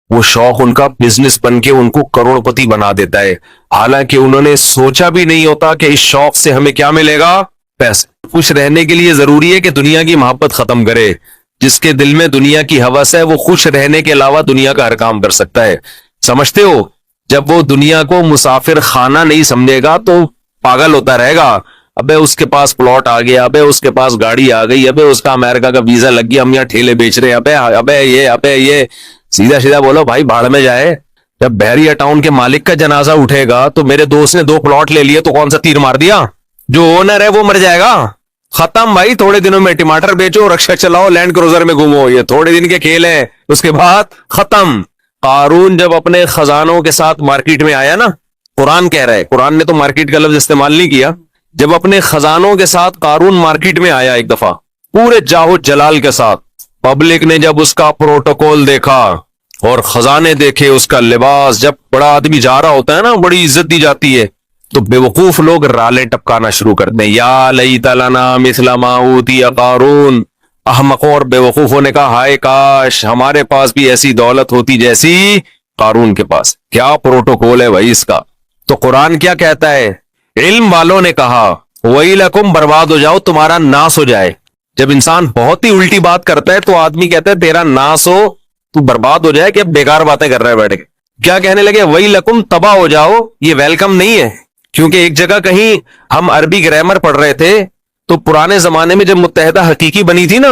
وہ شوق ان کا بزنس بن کے ان کو کروڑپتی بنا دیتا ہے، حالانکہ انہوں نے سوچا بھی نہیں ہوتا کہ اس شوق سے ہمیں کیا ملے گا، پیسے۔ خوش رہنے کے لیے ضروری ہے کہ دنیا کی محبت ختم کرے۔ جس کے دل میں دنیا کی ہوس ہے وہ خوش رہنے کے علاوہ دنیا کا ہر کام کر سکتا ہے۔ سمجھتے ہو، جب وہ دنیا کو مسافر خانہ نہیں سمجھے گا تو پاگل ہوتا رہے گا، ابے اس کے پاس پلاٹ آ گیا، ابے اس کے پاس گاڑی آ گئی، ابے اس کا امریکہ کا ویزا لگ گیا، ہم یہاں ٹھیلے بیچ رہے ہیں، ابے یہ سیدھا سیدھا بولو بھائی بھاڑ میں جائے۔ جب بحریہ ٹاؤن کے مالک کا جنازہ اٹھے گا تو میرے دوست نے 2 پلاٹ لے لیے تو کون سا تیر مار دیا؟ جو اونر ہے وہ مر جائے گا، ختم بھائی۔ تھوڑے دنوں میں ٹماٹر بیچو، رکشہ چلاؤ، لینڈ کروزر میں گھومو، یہ تھوڑے دن کے کھیل ہیں، اس کے بعد ختم۔ قارون جب اپنے خزانوں کے ساتھ مارکیٹ میں آیا نا، قرآن کہہ رہا ہے، قرآن نے تو مارکیٹ کا لفظ استعمال نہیں کیا، جب اپنے خزانوں کے ساتھ قارون مارکیٹ میں آیا ایک دفعہ پورے جاہو جلال کے ساتھ، پبلک نے جب اس کا پروٹوکول دیکھا اور خزانے دیکھے، اس کا لباس، جب بڑا آدمی جا رہا ہوتا ہے نا بڑی عزت دی جاتی ہے، تو بے وقوف لوگ رالیں ٹپکانا شروع کرتے ہیں، یا لیت لنا مثل ما اوتی قارون۔ احمقوں اور بے وقوفوں نے کہا ہائے کاش ہمارے پاس بھی ایسی دولت ہوتی جیسی قارون کے پاس۔ کیا پروٹوکول ہے بھائی اس کا۔ تو قرآن کیا کہتا ہے؟ علم والوں نے کہا وَيْلَكُمْ، برباد ہو جاؤ، تمہارا ناس ہو جائے۔ جب انسان بہت ہی الٹی بات کرتا ہے تو آدمی کہتا ہے تیرا ناس ہو، تو برباد ہو جائے، کہ اب بیکار باتیں کر رہے ہیں بیٹھ کے۔ کیا کہنے لگے؟ وَيْلَكُمْ، تباہ ہو جاؤ۔ یہ ویلکم نہیں ہے، کیونکہ ایک جگہ کہیں ہم عربی گرامر پڑھ رہے تھے تو پرانے زمانے میں جب متحدہ حقیقی بنی تھی نا،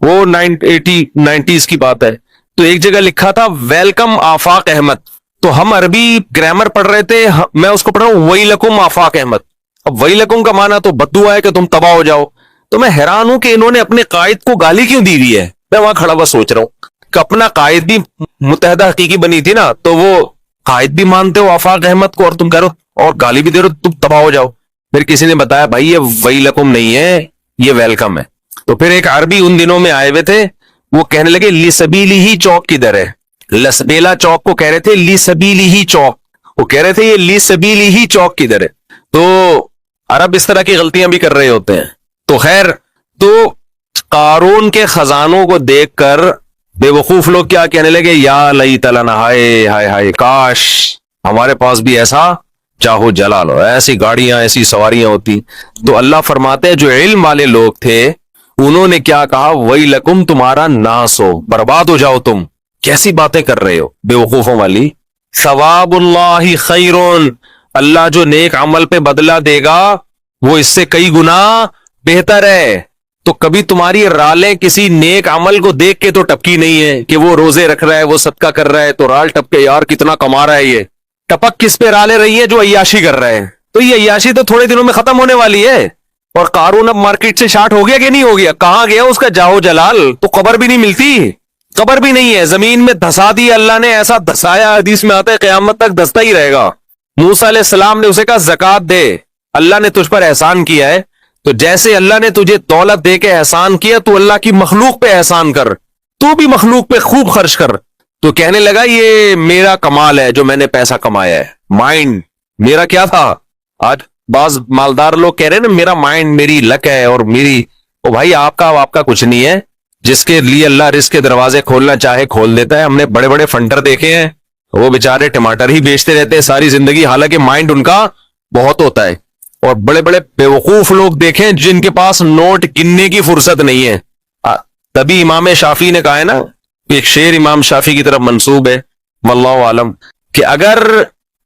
وہ 90s کی بات ہے، تو ایک جگہ لکھا تھا ویلکم آفاق احمد، تو ہم عربی گرامر پڑھ رہے تھے، میں اس کو پڑھ رہا ہوں وَيْلَكُمْ آفاق احمد۔ اب وَيْلَكُمْ کا معنی تو بددعا ہے کہ تم تباہ ہو جاؤ۔ تو میں حیران ہوں کہ انہوں نے اپنے قائد کو گالی کیوں دی ہوئی ہے۔ میں وہاں کھڑا ہوا سوچ رہا ہوں کہ اپنا قائد بھی متحدہ حقیقی بنی تھی نا، تو وہ قائد بھی مانتے ہو آفاق احمد کو، اور تم کہہ رہے ہو اور گالی بھی دے رہے ہو، تم تباہ ہو جاؤ۔ پھر کسی نے بتایا بھائی یہ وَيْلَكُمْ نہیں ہے، یہ ویلکم ہے۔ تو پھر ایک عربی ان دنوں میں آئے ہوئے تھے، وہ کہنے لگے لِسَبِيلِهِ چوک کدھر ہے؟ لسبیلا چوک کو کہہ رہے تھے لِسَبِيلِهِ چوک، وہ کہہ رہے تھے یہ لِسَبِيلِهِ چوک کدھر ہے؟ تو عرب اس طرح کی غلطیاں بھی کر رہے ہوتے ہیں۔ تو خیر، تو قارون کے خزانوں کو دیکھ کر بے وقوف لوگ کیا کہنے لگے؟ یا لیت لنا، ہائے ہائے ہائے، کاش ہمارے پاس بھی ایسا چاہو جلال ہو، ایسی گاڑیاں، ایسی سواریاں ہوتی۔ تو اللہ فرماتے ہیں جو علم والے لوگ تھے انہوں نے کیا کہا؟ وَيْلَكُمْ، تمہارا ناس ہو، برباد ہو جاؤ تم، کیسی باتیں کر رہے ہو بے وقوفوں والی۔ ثواب اللہ خیرون، اللہ جو نیک عمل پہ بدلہ دے گا وہ اس سے کئی گنا بہتر ہے۔ تو کبھی تمہاری رالیں کسی نیک عمل کو دیکھ کے تو ٹپکی نہیں ہے کہ وہ روزے رکھ رہا ہے، وہ صدقہ کر رہا ہے تو رال ٹپ کے یار کتنا کما رہا ہے۔ یہ ٹپک کس پہ رالیں رہی ہے؟ جو عیاشی کر رہے ہیں۔ تو یہ عیاشی تو تھوڑے دنوں میں ختم ہونے والی ہے۔ اور قارون اب مارکیٹ سے شارٹ ہو گیا کہ نہیں ہو گیا؟ کہاں گیا اس کا جاہو جلال؟ تو قبر بھی نہیں ملتی، قبر بھی نہیں ہے، زمین میں دھسا دی اللہ نے، ایسا دھسایا حدیث میں آتا ہے قیامت تک دھستا ہی رہے گا۔ موسیٰ علیہ السلام نے اسے کہا زکات دے، اللہ نے تجھ پر احسان کیا ہے، تو جیسے اللہ نے تجھے دولت دے کے احسان کیا تو اللہ کی مخلوق پہ احسان کر، تو بھی مخلوق پہ خوب خرچ کر۔ تو کہنے لگا یہ میرا کمال ہے جو میں نے پیسہ کمایا ہے، مائنڈ میرا کیا تھا۔ آج بعض مالدار لوگ کہہ رہے ہیں نا میرا مائنڈ، میری لک ہے اور میری، او بھائی آپ کا کچھ نہیں ہے۔ جس کے لیے اللہ رزق کے دروازے کھولنا چاہے کھول دیتا ہے۔ ہم نے بڑے بڑے فنڈر دیکھے ہیں، وہ بیچارے ٹماٹر ہی بیچتے رہتے ہیں ساری زندگی، حالانکہ مائنڈ ان کا بہت ہوتا ہے۔ اور بڑے بڑے بیوقوف لوگ دیکھیں جن کے پاس نوٹ گننے کی فرصت نہیں ہے۔ تبھی امام شافعی نے کہا ہے نا، ایک شعر امام شافعی کی طرف منسوب ہے واللہ عالم، کہ اگر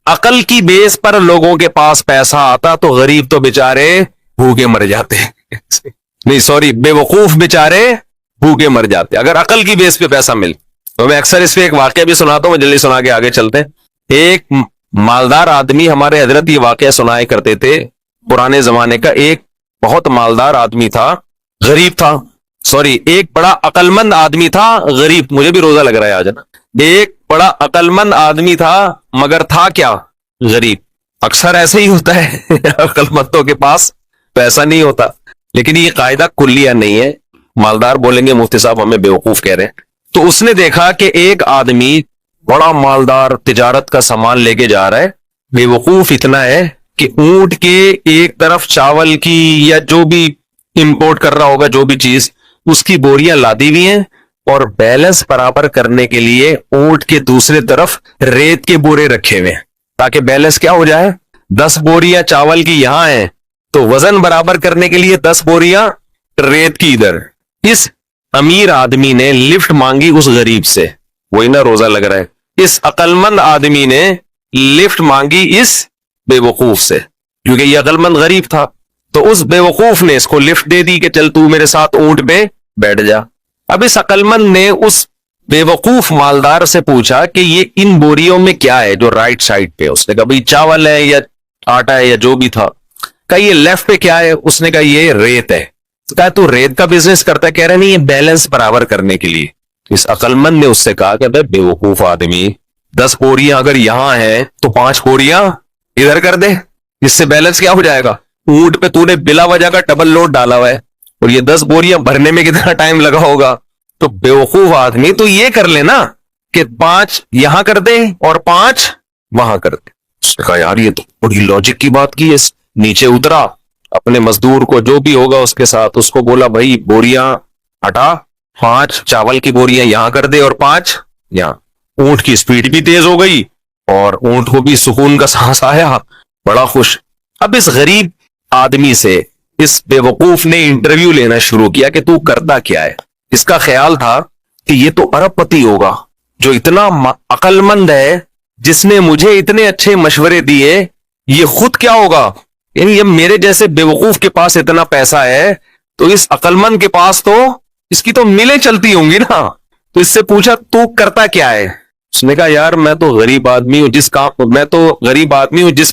عقل کی بیس پر لوگوں کے پاس پیسہ آتا تو غریب تو بیچارے بھوکے مر جاتے نہیں سوری، بے وقوف بیچارے بھوکے مر جاتے اگر عقل کی بیس پہ پیسہ مل۔ تو میں اکثر اس پہ ایک واقعہ بھی سناتا ہوں، میں جلدی سنا کے آگے چلتے ہیں۔ ایک مالدار آدمی، ہمارے حضرت یہ واقعہ سنائے کرتے تھے پرانے زمانے کا، ایک بہت مالدار آدمی تھا، غریب تھا، سوری ایک بڑا عقل مند آدمی تھا غریب، مجھے بھی روزہ لگ رہا ہے آج نا۔ ایک بڑا عقل مند آدمی تھا مگر تھا کیا؟ غریب۔ اکثر ایسے ہی ہوتا ہے عقل مندوں کے پاس پیسہ نہیں ہوتا، لیکن یہ قاعدہ کلیہ نہیں ہے۔ مالدار بولیں گے مفتی صاحب ہمیں بیوقوف کہہ رہے ہیں۔ تو اس نے دیکھا کہ ایک آدمی بڑا مالدار تجارت کا سامان لے کے جا رہا ہے، بیوقوف اتنا ہے کہ اونٹ کے ایک طرف چاول کی یا جو بھی امپورٹ کر رہا ہوگا جو بھی چیز، اس کی بوریاں لادی ہوئی ہیں، اور بیلنس برابر کرنے کے لیے اونٹ کے دوسرے طرف ریت کے بورے رکھے ہوئے ہیں تاکہ بیلنس کیا ہو جائے. 10 بوریاں چاول کی یہاں ہیں تو وزن برابر کرنے کے لیے 10 بوریاں ریت کی ادھر. اس امیر آدمی نے لفٹ مانگی اس غریب سے, وہی نا روزہ لگ رہا ہے. اس عقل مند آدمی نے لفٹ مانگی اس بے وقوف سے, کیونکہ یہ عقل مند غریب تھا. تو اس بے وقوف نے اس کو لفٹ دے دی کہ چل تو میرے ساتھ اونٹ پہ بیٹھ جا. اب اس عقل مند نے اس بے وقوف مالدار سے پوچھا کہ یہ ان بوریوں میں کیا ہے جو رائٹ سائڈ پہ. اس نے کہا بھئی چاول ہے یا آٹا ہے یا جو بھی تھا. کہا یہ لیفٹ پہ کیا ہے؟ اس نے کہا یہ ریت ہے. کہا تو ریت کا بزنس کرتا ہے؟ کہہ رہے نہیں, یہ بیلنس برابر کرنے کے لیے. اس عقل مند نے اس سے کہا کہ بے وقوف آدمی, 10 بوریاں اگر یہاں ہیں تو 5 بوریاں ادھر کر دے, اس سے بیلنس کیا ہو جائے گا. اونٹ پہ تو نے بلا وجہ کا ڈبل لوڈ ڈالا ہوا ہے اور یہ 10 بوریاں بھرنے میں کتنا ٹائم لگا ہوگا. تو بے وقوف آدمی تو یہ کر لے نا کہ 5 یہاں کر دے اور 5 وہاں کر دے. اس نے کہا یار یہ تو بڑی لاجک کی بات کی ہے. نیچے اترا, اپنے مزدور کو جو بھی ہوگا اس کے ساتھ اس کو بولا بھائی بوریاں ہٹا, 5 چاول کی بوریاں یہاں کر دے اور 5 یہاں. اونٹ کی سپیڈ بھی تیز ہو گئی اور اونٹ کو بھی سکون کا سانس آیا, بڑا خوش. اب اس غریب آدمی سے اس بے وقوف نے انٹرویو لینا شروع کیا کہ تو کرتا کیا ہے. اس کا خیال تھا کہ یہ تو ارب پتی ہوگا جو اتنا عقل مند ہے, جس نے مجھے اتنے اچھے مشورے دیے. یہ خود کیا ہوگا, یعنی یہ میرے جیسے بے وقوف کے پاس اتنا پیسہ ہے تو اس عقل مند کے پاس تو اس کی تو ملیں چلتی ہوں گی نا. تو اس سے پوچھا تو کرتا کیا ہے. اس نے کہا یار میں تو غریب آدمی ہوں, جس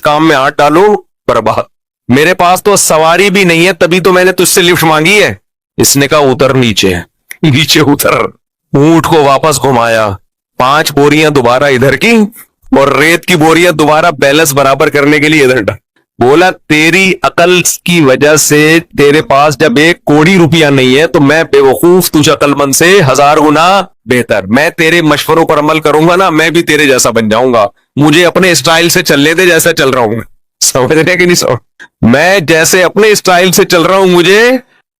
کام میں ہاتھ ڈالوں برباد. میرے پاس تو سواری بھی نہیں ہے, تبھی تو میں نے تجھ سے لفٹ مانگی ہے. اس نے کہا اتر نیچے اتر. اونٹ کو واپس گھمایا, 5 بوریاں دوبارہ ادھر کی اور ریت کی بوریاں دوبارہ بیلنس برابر کرنے کے لیے ادھر ڈال. بولا تیری عقل کی وجہ سے تیرے پاس جب 1 کوڑی روپیہ نہیں ہے تو میں بے وقوف تجھ عقل مند سے 1000 گنا بہتر. میں تیرے مشوروں پر عمل کروں گا نا, میں بھی تیرے جیسا بن جاؤں گا. مجھے اپنے اسٹائل سے چلنے دے جیسا چل رہا ہوں. سمجھ رہے کہ نہیں سمجھ, میں جیسے اپنے اسٹائل سے چل رہا ہوں مجھے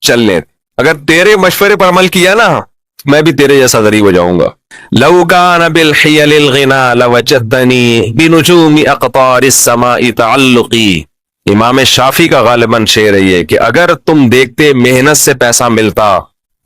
چلنے. اگر تیرے مشورے پر عمل کیا نا میں بھی تیرے جیسا غریب ہو جاؤں گا. لو کان بالحیل الغنا لوجدنی بنجوم اقطار السماء تعلقی. امام شافعی کا غالباً شعر ہے یہ کہ اگر تم دیکھتے محنت سے پیسہ ملتا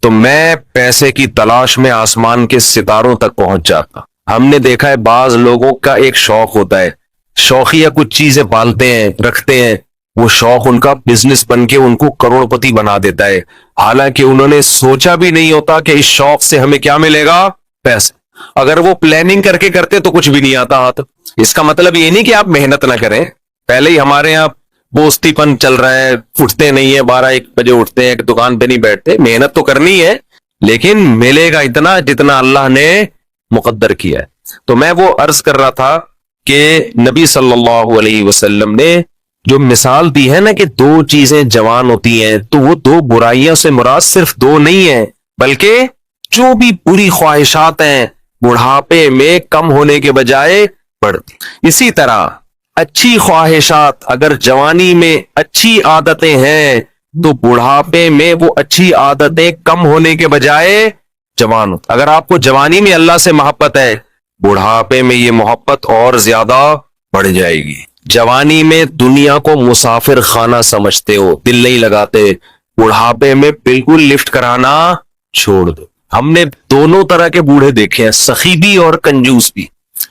تو میں پیسے کی تلاش میں آسمان کے ستاروں تک پہنچ جاتا. ہم نے دیکھا ہے بعض لوگوں کا ایک شوق ہوتا ہے, شوقیہ کچھ چیزیں پالتے ہیں رکھتے ہیں, وہ شوق ان کا بزنس بن کے ان کو کروڑ پتی بنا دیتا ہے, حالانکہ انہوں نے سوچا بھی نہیں ہوتا کہ اس شوق سے ہمیں کیا ملے گا, پیسے. اگر وہ پلاننگ کر کے کرتے تو کچھ بھی نہیں آتا ہاتھ. اس کا مطلب یہ نہیں کہ آپ محنت نہ کریں. پہلے ہی ہمارے یہاں بوستی پن چل رہا ہے, اٹھتے نہیں ہیں, 12-1 بجے اٹھتے ہیں, دکان پہ نہیں بیٹھتے. محنت تو کرنی ہے لیکن ملے گا اتنا جتنا اللہ نے مقدر کیا ہے. تو میں وہ عرض کر رہا تھا کہ نبی صلی اللہ علیہ وسلم نے جو مثال دی ہے نا کہ 2 چیزیں جوان ہوتی ہیں تو وہ 2 برائیوں سے مراد صرف 2 نہیں ہیں, بلکہ جو بھی بری خواہشات ہیں بڑھاپے میں کم ہونے کے بجائے بڑھتی. اسی طرح اچھی خواہشات اگر جوانی میں اچھی عادتیں ہیں تو بڑھاپے میں وہ اچھی عادتیں کم ہونے کے بجائے جوان ہوتی. اگر آپ کو جوانی میں اللہ سے محبت ہے, بڑھاپے میں یہ محبت اور زیادہ بڑھ جائے گی. جوانی میں دنیا کو مسافر خانہ سمجھتے ہو, دل نہیں لگاتے, بڑھاپے میں بالکل لفٹ کرانا چھوڑ دو. ہم نے دونوں طرح کے بوڑھے دیکھے ہیں, سخی بھی اور کنجوس بھی.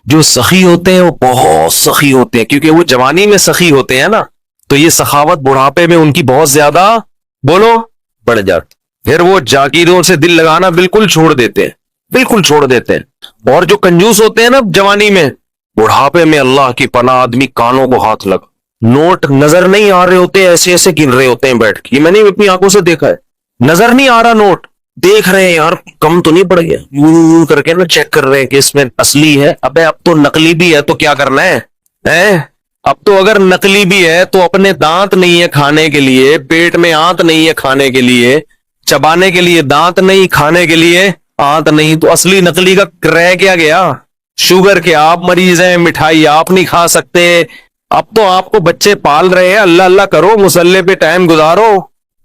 جو سخی ہوتے ہیں وہ بہت سخی ہوتے ہیں کیونکہ وہ جوانی میں سخی ہوتے ہیں نا, تو یہ سخاوت بڑھاپے میں ان کی بہت زیادہ بڑھ جاتی. پھر وہ جاگیروں سے دل لگانا بالکل چھوڑ دیتے ہیں. اور جو کنجوس ہوتے ہیں نا جوانی میں, بڑھاپے میں اللہ کی پناہ آدمی کانوں کو ہاتھ لگا, نوٹ نظر نہیں آ رہے ہوتے, ایسے ایسے گن رہے ہوتے ہیں بیٹھ کے. یہ میں نے اپنی آنکھوں سے دیکھا ہے, نظر نہیں آ رہا نوٹ, دیکھ رہے ہیں یار کم تو نہیں پڑ گیا, یوں کر کے نا چیک کر رہے ہیں کہ اس میں اصلی ہے. ابے اب تو نقلی بھی ہے تو کیا کرنا ہے, اب تو اگر نقلی بھی ہے تو اپنے دانت نہیں ہے کھانے کے لیے, پیٹ میں آنت نہیں ہے کھانے کے لیے, چبانے کے لیے دانت نہیں, کھانے کے لیے آنت نہیں, تو اصلی نقلی کا رہ کیا گیا. شوگر کے آپ مریض ہیں, مٹھائی آپ نہیں کھا سکتے. اب تو آپ کو بچے پال رہے ہیں, اللہ اللہ کرو, مصلے پہ ٹائم گزارو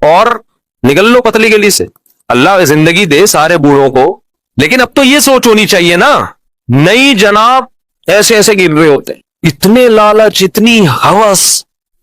اور نکل لو پتلی گلی سے. اللہ زندگی دے سارے بوڑھوں کو, لیکن اب تو یہ سوچ ہونی چاہیے نا. نہیں جناب, ایسے ایسے گر رہے ہوتے, اتنے لالچ, اتنی ہوس,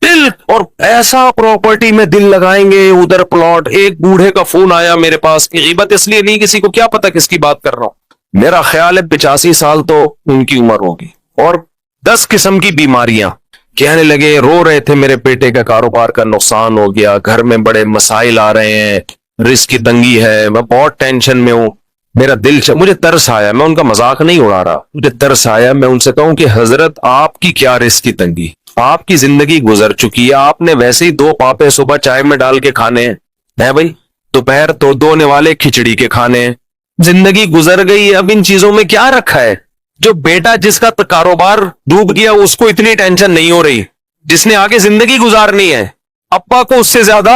دل, اور ایسا پراپرٹی میں دل لگائیں گے, ادھر پلاٹ. ایک بوڑھے کا فون آیا میرے پاس, کی غیبت اس لیے نہیں, کسی کو کیا پتا کس کی بات کر رہا ہوں, میرا خیال ہے 85 سال تو ان کی عمر ہوگی, اور 10 قسم کی بیماریاں. کہنے لگے, رو رہے تھے, میرے بیٹے کا کاروبار کا نقصان ہو گیا, گھر میں بڑے مسائل آ رہے ہیں, رزق کی تنگی ہے, میں بہت ٹینشن میں ہوں. میرا دل مجھے ترس آیا, میں ان کا مذاق نہیں اڑا رہا, مجھے ترس آیا. میں ان سے کہوں کہ حضرت آپ کی کیا رزق کی تنگی, آپ کی زندگی گزر چکی ہے, آپ نے ویسے ہی 2 پاپے صبح چائے میں ڈال کے کھانے ہیں بھائی, دوپہر تو دھونے والے کھچڑی کے کھانے ہیں, زندگی گزر گئی. اب ان چیزوں میں کیا رکھا ہے؟ جو بیٹا جس کا کاروبار ڈوب گیا اس کو اتنی ٹینشن نہیں ہو رہی, جس نے آگے زندگی گزارنی ہے ابا کو اس سے زیادہ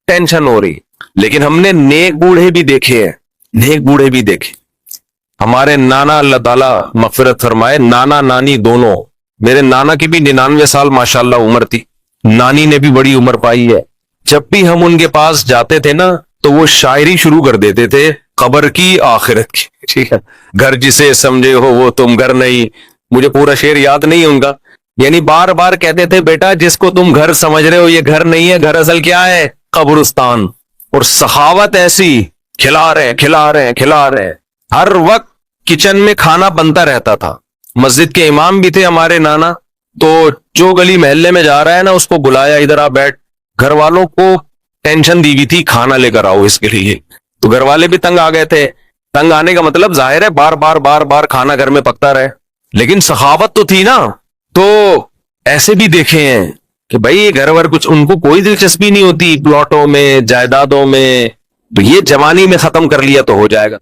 ٹینشن ہو رہی. لیکن ہم نے نیک بوڑھے بھی دیکھے ہیں, نیک بوڑھے بھی دیکھے. ہمارے نانا, اللہ تعالیٰ مغفرت فرمائے, نانا نانی دونوں, میرے نانا کی بھی 99 سال ماشاءاللہ عمر تھی, نانی نے بھی بڑی عمر پائی ہے. جب بھی ہم ان کے پاس جاتے تھے نا تو وہ شاعری شروع کر دیتے تھے, قبر کی آخرت کی, ٹھیک ہے, گھر جسے سمجھے ہو وہ تم گھر نہیں. مجھے پورا شعر یاد نہیں ان کا, یعنی بار بار کہتے تھے, بیٹا جس کو تم گھر سمجھ رہے ہو یہ گھر نہیں ہے, گھر اصل کیا ہے, قبرستان. اور سخاوت ایسی, کھلا رہے کھلا رہے کھلا رہے, ہر وقت کچن میں کھانا بنتا رہتا تھا. مسجد کے امام بھی تھے ہمارے نانا, تو جو گلی محلے میں جا رہا ہے نا اس کو بلایا, ادھر آ بیٹھ. گھر والوں کو ٹینشن دی ہوئی تھی, کھانا لے کر آؤ اس کے لیے, تو گھر والے بھی تنگ آ گئے تھے. تنگ آنے کا مطلب ظاہر ہے بار بار بار بار کھانا گھر میں پکتا رہے, لیکن سخاوت تو تھی نا. تو ایسے بھی دیکھے ہیں کہ بھائی گھر ور کچھ ان کو کوئی دلچسپی نہیں ہوتی پلاٹوں میں, جائیدادوں میں, تو یہ جوانی میں ختم کر لیا تو ہو جائے گا.